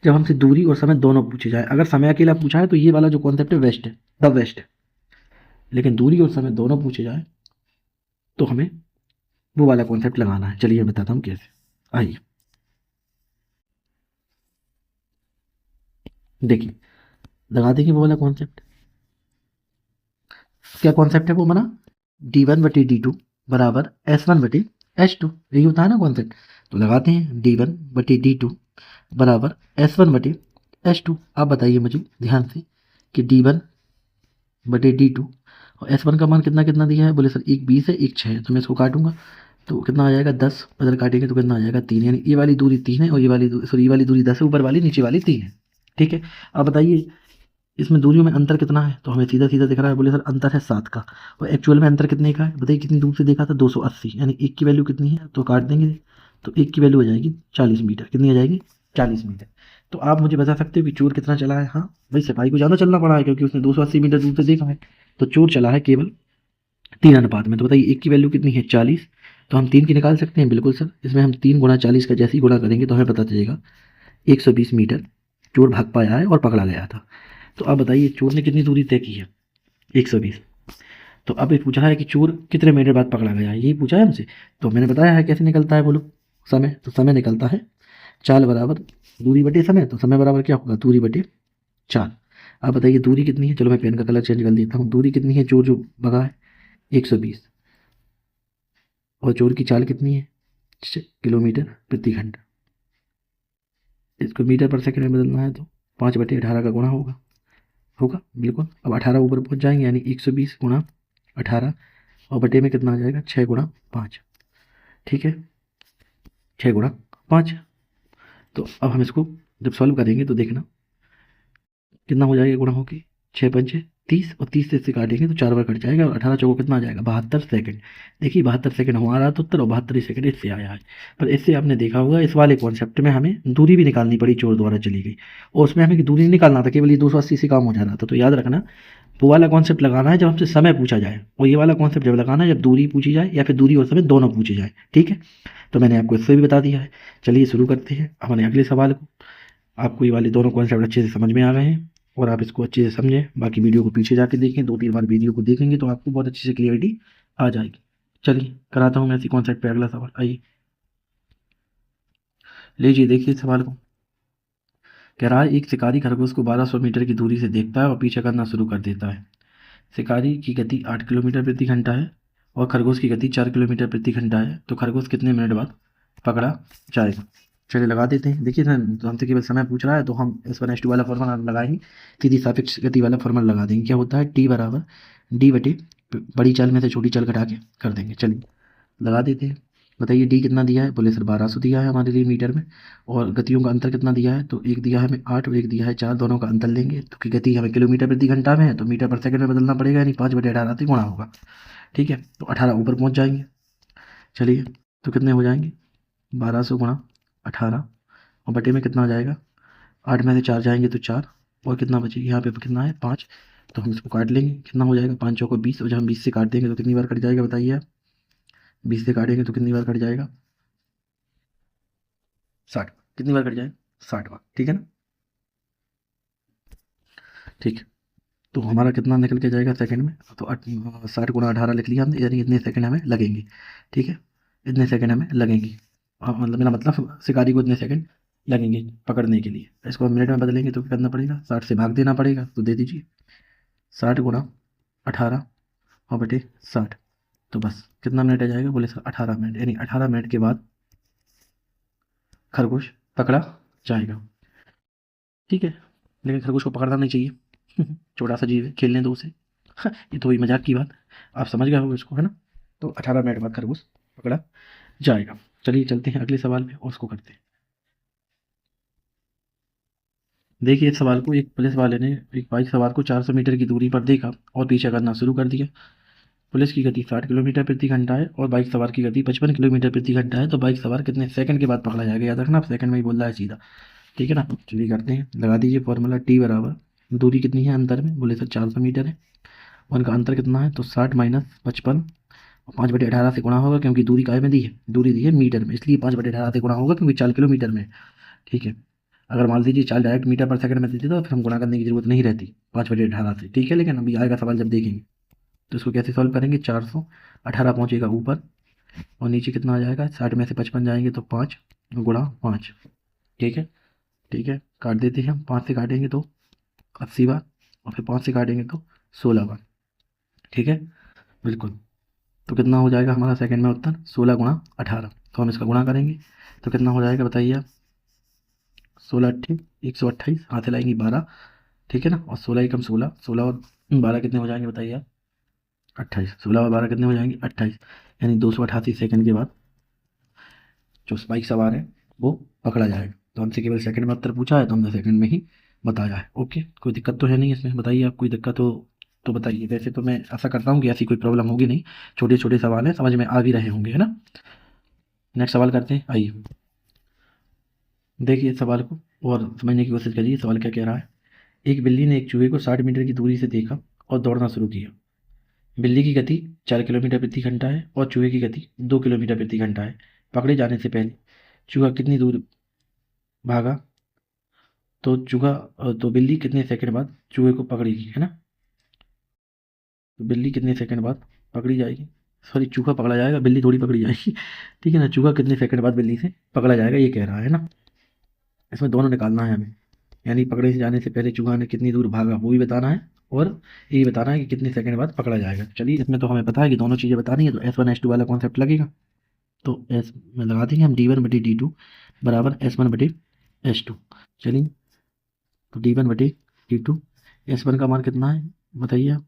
जब हमसे दूरी और समय दोनों पूछे जाए। अगर समय अकेला पूछा है तो ये वाला जो कॉन्सेप्ट है वेस्ट है, द वेस्ट है। लेकिन दूरी और समय दोनों पूछे जाए तो हमें वो वाला कॉन्सेप्ट लगाना है। चलिए बताता हूँ कैसे, आइए देखिए, लगा देंगे वो वाला कॉन्सेप्ट। क्या कॉन्सेप्ट है वो बना, D1/D2 बराबर S1/S2, यही होता है ना कॉन्सेप्ट। तो लगाते हैं D1/D2 बराबर S1/S2, S2 आप बताइए मुझे ध्यान से कि D1 बटे D2 और S1 का मान कितना कितना दिया है। बोले सर एक 20 है एक 6 है, तो मैं इसको काटूंगा तो कितना आ जाएगा 10, इधर काटेंगे तो कितना आ जाएगा 3, यानी ये वाली दूरी 3 है और ये वाली दूरी 10 है, ऊपर वाली नीचे वाली 3 है। ठीक है, अब बताइए इसमें दूरियों में अंतर कितना है, तो हमें सीधा सीधा दिख रहा है। बोले सर अंतर है 7 का, और एक्चुअल में अंतर कितने का है बताइए, कितनी दूर से देखा था 280, यानी एक की वैल्यू कितनी है तो काट देंगे, तो एक की वैल्यू हो जाएगी 40 मीटर। कितनी आ जाएगी 40 मीटर। तो आप मुझे बता सकते हो कि चोर कितना चला है। हाँ भाई सिपाही को ज़्यादा चलना पड़ा है क्योंकि उसने 280 मीटर दूर से देखा है, तो चोर चला है केवल 3 अनुपात में। तो बताइए एक की वैल्यू कितनी है 40, तो हम 3 की निकाल सकते हैं बिल्कुल सर। इसमें हम 3 गुणा 40 का जैसे ही गुणा करेंगे तो हमें पता चलेगा 120 मीटर चोर भाग पाया है और पकड़ा गया था। तो आप बताइए चोर ने कितनी दूरी तय की है 120। तो अब ये पूछा है कि चोर कितने मिनट बाद पकड़ा गया है, यही पूछा है हमसे। तो मैंने बताया है कैसे निकलता है बोलो समय, तो समय निकलता है चाल बराबर दूरी बटे समय। तो समय बराबर क्या होगा दूरी बटे चाल। आप बताइए दूरी कितनी है, चलो मैं पेन का कलर चेंज कर देता हूँ। दूरी कितनी है चोर जो भगा है 120, और चोर की चाल कितनी है किलोमीटर प्रति घंटा। इसको मीटर पर सेकंड में बदलना है तो 5/18 का गुणा होगा, होगा बिल्कुल। अब 18 ऊपर पहुंच जाएंगे, यानी 120 गुणा 18 और बटे में कितना आ जाएगा 6 गुणा 5। ठीक है 6 गुणा 5। तो अब हम इसको जब सॉल्व करेंगे तो देखना कितना हो जाएगा गुणा होके 6 पंचे 30, और 30 से इससे काटेंगे तो 4 बार कट जाएगा, और 18 चौको कितना आ जाएगा 72 सेकंड। देखिए 72 सेकंड हमारा तो उत्तर, और 72 सेकंड इससे आया है। पर इससे आपने देखा होगा इस वाले कॉन्सेप्ट में हमें दूरी भी निकालनी पड़ी, चोर द्वारा चली गई, और उसमें हमें दूरी नहीं निकालना था, केवल ये 280 से काम हो जा रहा था। तो याद रखना वो वाला कॉन्सेप्ट लगाना है जब हमसे समय पूछा जाए, और ये वाला कॉन्सेप्ट जब लगाना है जब दूरी पूछी जाए या फिर दूरी और समय दोनों पूछे जाए। ठीक है, तो मैंने आपको इससे भी बता दिया है। चलिए शुरू करते हैं हमारे अगले सवाल को। आपको ये वाले दोनों कॉन्सेप्ट अच्छे से समझ में आ गए हैं और आप इसको अच्छे से समझें। बाकी वीडियो को पीछे जाके देखें, 2-3 बार वीडियो को देखेंगे तो आपको बहुत अच्छी से क्लियरिटी आ जाएगी। चलिए कराता हूँ मैं इसी कॉन्सेप्ट पे अगला सवाल। आइए लीजिए देखिए इस सवाल को। कह रहा है एक शिकारी खरगोश को 1200 मीटर की दूरी से देखता है और पीछा करना शुरू कर देता है। शिकारी की गति 8 किलोमीटर प्रति घंटा है और खरगोश की गति 4 किलोमीटर प्रति घंटा है, तो खरगोश कितने मिनट बाद पकड़ा जाएगा। चलिए लगा देते हैं। देखिए सर तो हमसे केवल समय पूछ रहा है तो हम S1S2 वाला फॉर्मूला लगाएंगे, सीधी सापेक्ष गति वाला फॉर्मूला लगा देंगे। क्या होता है T बराबर D बटे बड़ी चाल में से छोटी चाल घटा के कर देंगे। चलिए लगा देते हैं। बताइए डी कितना दिया है, बोले सर 1200 दिया है हमारे लिए मीटर में, और गतियों का अंतर कितना दिया है, तो एक दिया है हमें 8 और एक दिया है 4, दोनों का अंतर लेंगे तो कि गति हमें किलोमीटर प्रति घंटा में है तो मीटर पर सेकंड में बदलना पड़ेगा, यानी 5/18 से गुणा होगा। ठीक है, तो 18 ऊपर पहुंच जाएंगे। चलिए तो कितने हो जाएंगे 1200 गुणा 18 और बटे में कितना आ जाएगा 8 में से 4 जाएंगे तो 4, और कितना बचेगा यहाँ पे कितना है 5, तो हम इसको काट लेंगे। कितना हो जाएगा 5 चौको 20, और जब हम 20 से काट देंगे तो कितनी बार कट जाएगा बताइए आप। 20 से काटेंगे तो कितनी बार कट जाएगा 60। कितनी बार कट जाएगा 60 बार। ठीक है ना, ठीक है। तो हमारा कितना निकल के जाएगा सेकंड में, तो 60 गुणा 18 लिख लिया हमने, यानी इतने सेकंड हमें लगेंगे। ठीक है, इतने सेकंड हमें लगेंगे। मतलब मेरा मतलब शिकारी को इतने सेकंड लगेंगे पकड़ने के लिए। इसको हम मिनट में बदलेंगे तो क्या करना पड़ेगा 60 से भाग देना पड़ेगा, तो दे दीजिए 60 गुणा 18 और बटे 60, तो बस कितना मिनट आ जाएगा, बोले सर 18 मिनट, यानी 18 मिनट के बाद खरगोश पकड़ा जाएगा। ठीक है, लेकिन खरगोश को पकड़ना नहीं चाहिए छोटा सा जीव है, खेलने दो उसे ये तो हुई मजाक की बात, आप समझ गए होंगे इसको, है ना। तो 18 मिनट बाद खरगोश पकड़ा जाएगा। चलिए चलते हैं अगले सवाल में और उसको करते हैं। देखिए इस सवाल को एक पुलिस वाले ने एक बाइक सवार को 400 मीटर की दूरी पर देखा और पीछा करना शुरू कर दिया। पुलिस की गति 60 किलोमीटर प्रति घंटा है और बाइक सवार की गति 55 किलोमीटर प्रति घंटा है, तो बाइक सवार कितने सेकंड के बाद पकड़ा जाएगा। याद रखना आप सेकंड में ही बोल रहा है सीधा। ठीक है ना, चलिए करते हैं। लगा दीजिए फॉर्मूला टी बराबर दूरी कितनी है अंतर में, बोले सर 400 मीटर है, उनका अंतर कितना है तो 60 माइनस 55 और 5/18 से गुणा होगा, क्योंकि दूरी काय में दी है, दूरी दी है मीटर में, इसलिए 5/18 से गुणा होगा क्योंकि 4 किलोमीटर में। ठीक है, अगर मान लीजिए 4 डायरेक्ट मीटर पर सेकंड में देती तो फिर हम गुणा करने की जरूरत नहीं रहती 5/18 से। ठीक है, लेकिन अभी आएगा सवाल जब देखेंगे तो इसको कैसे सॉल्व करेंगे। 418 पहुंचेगा ऊपर और नीचे कितना आ जाएगा 60 में से 55 जाएंगे तो 5 गुणा 5। ठीक है, ठीक है, काट देते हैं हम। 5 से काटेंगे तो 80 बार, और फिर 5 से काटेंगे तो 16 बार। ठीक है, बिल्कुल। तो कितना हो जाएगा हमारा सेकंड में उत्तर 16 गुणा 18, तो हम इसका गुणा करेंगे तो कितना हो जाएगा बताइए आप। 16 अट्ठे 128, हाथ हिलाएंगी 12, ठीक है ना, और 16 एकम 16, 16 और 12 कितने हो जाएंगे बताइए आप? 28। 16 और 12 कितने हो जाएंगे? 28। यानी 288 सेकंड के बाद जो बाइक सवार है वो पकड़ा जाएगा। तो हमसे केवल सेकंड में उत्तर पूछा है तो हमने सेकंड में ही बताया है। ओके, कोई दिक्कत तो है नहीं इसमें? बताइए आप, कोई दिक्कत हो तो बताइए। वैसे तो मैं आशा करता हूँ कि ऐसी कोई प्रॉब्लम होगी नहीं, छोटे छोटे सवाल हैं, समझ में आ भी रहे होंगे, है ना। नेक्स्ट सवाल करते हैं, आइए देखिए सवाल को और समझने की कोशिश करिए सवाल क्या कह रहा है। एक बिल्ली ने एक चूहे को 60 मीटर की दूरी से देखा और दौड़ना शुरू किया। बिल्ली की गति 4 किलोमीटर प्रति घंटा है और चूहे की गति 2 किलोमीटर प्रति घंटा है। पकड़े जाने से पहले चूहा कितनी दूर भागा? तो बिल्ली कितने सेकंड बाद चूहे को पकड़ेगी, है ना। तो बिल्ली कितने सेकंड बाद पकड़ी जाएगी? सॉरी, चूहा पकड़ा जाएगा, बिल्ली थोड़ी पकड़ी जाएगी। ठीक है ना, चूहा कितने सेकंड बाद बिल्ली से पकड़ा जाएगा ये कह रहा है ना। इसमें दोनों निकालना है हमें, यानी पकड़े जाने से पहले चूहा ने कितनी दूर भागा वो भी बताना है और ये भी बताना है कि कितने सेकंड बाद पकड़ा जाएगा। चलिए, इसमें तो हमें पता है कि दोनों चीज़ें बतानी है, तो S1 S2 वाला कॉन्सेप्ट लगेगा। तो एस में लगा देंगे हम D1/D2 बराबर S1/S2। चलिए, तो D1/D2, S1 का मान कितना है बताइए आप?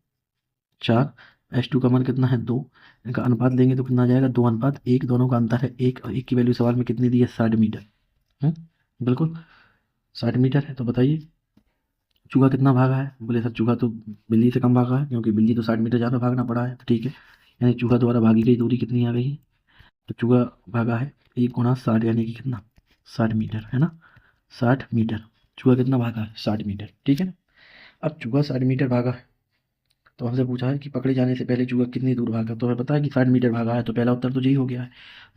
4। S2 का मान कितना है? 2। इनका अनुपात लेंगे तो कितना आ जाएगा? 2:1। दोनों का अंतर है 1 और 1 की वैल्यू सवाल में कितनी दी है? 60 मीटर। बिल्कुल 60 मीटर है। तो बताइए चूहा कितना भागा है? बोले सर चूहा तो बिल्ली से कम भागा है, क्योंकि बिल्ली तो 60 मीटर ज़्यादा भागना पड़ा है। तो ठीक है, यानी चूहा द्वारा भागी गई दूरी कितनी आ गई है? तो चूहा भागा है 1 × 60, यानी कि कितना? 60 मीटर, है ना। 60 मीटर चूहा कितना भागा है? 60 मीटर, ठीक है ना। अब चूहा 60 मीटर भागा है तो हमसे पूछा है कि पकड़े जाने से पहले चूहा कितनी दूर भागा। तो हमें पता है कि 60 मीटर भागा है, तो पहला उत्तर तो यही हो गया है।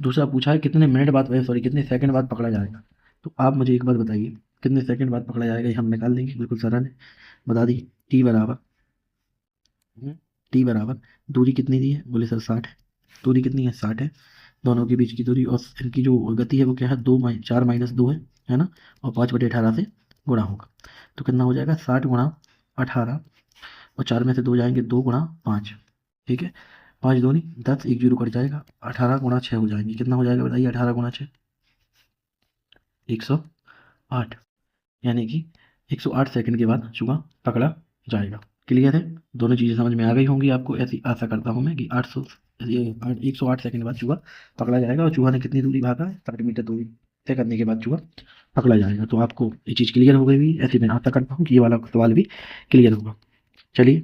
दूसरा पूछा है कितने मिनट बाद, सॉरी कितने सेकंड बाद पकड़ा जाएगा। तो आप मुझे एक बात बताइए, कितने सेकंड बाद पकड़ा जाएगा, ये हम निकाल देंगे, बिल्कुल सरल है। बता दी टी बराबर दूरी कितनी दी है? बोले सर 60 है। दूरी कितनी है? 60 है। दोनों के बीच की दूरी और इनकी जो गति है वो क्या है? 4 - 2 है ना, और 5/18 से गुणा होगा। तो कितना हो जाएगा? 60 × 18, और 4 में से 2 जाएंगे, 2 × 5, ठीक है। 5 दूनी 10, 1 0 कट जाएगा, 18 × 6 हो जाएंगे। कितना हो जाएगा बताइए? 18 × 6 108, यानी कि 108 सेकंड के बाद चूहा पकड़ा जाएगा। क्लियर है? दोनों चीज़ें समझ में आ गई होंगी आपको, ऐसी आशा करता हूँ मैं कि 108 सेकंड बाद चूहा पकड़ा जाएगा। और चूहा ने कितनी दूरी भागा है? 60 मीटर दूरी तय करने के बाद चूहा पकड़ा जाएगा। तो आपको ये चीज़ क्लियर हो गई, ऐसी मैं आशा करता हूँ कि ये वाला सवाल भी क्लियर होगा। चलिए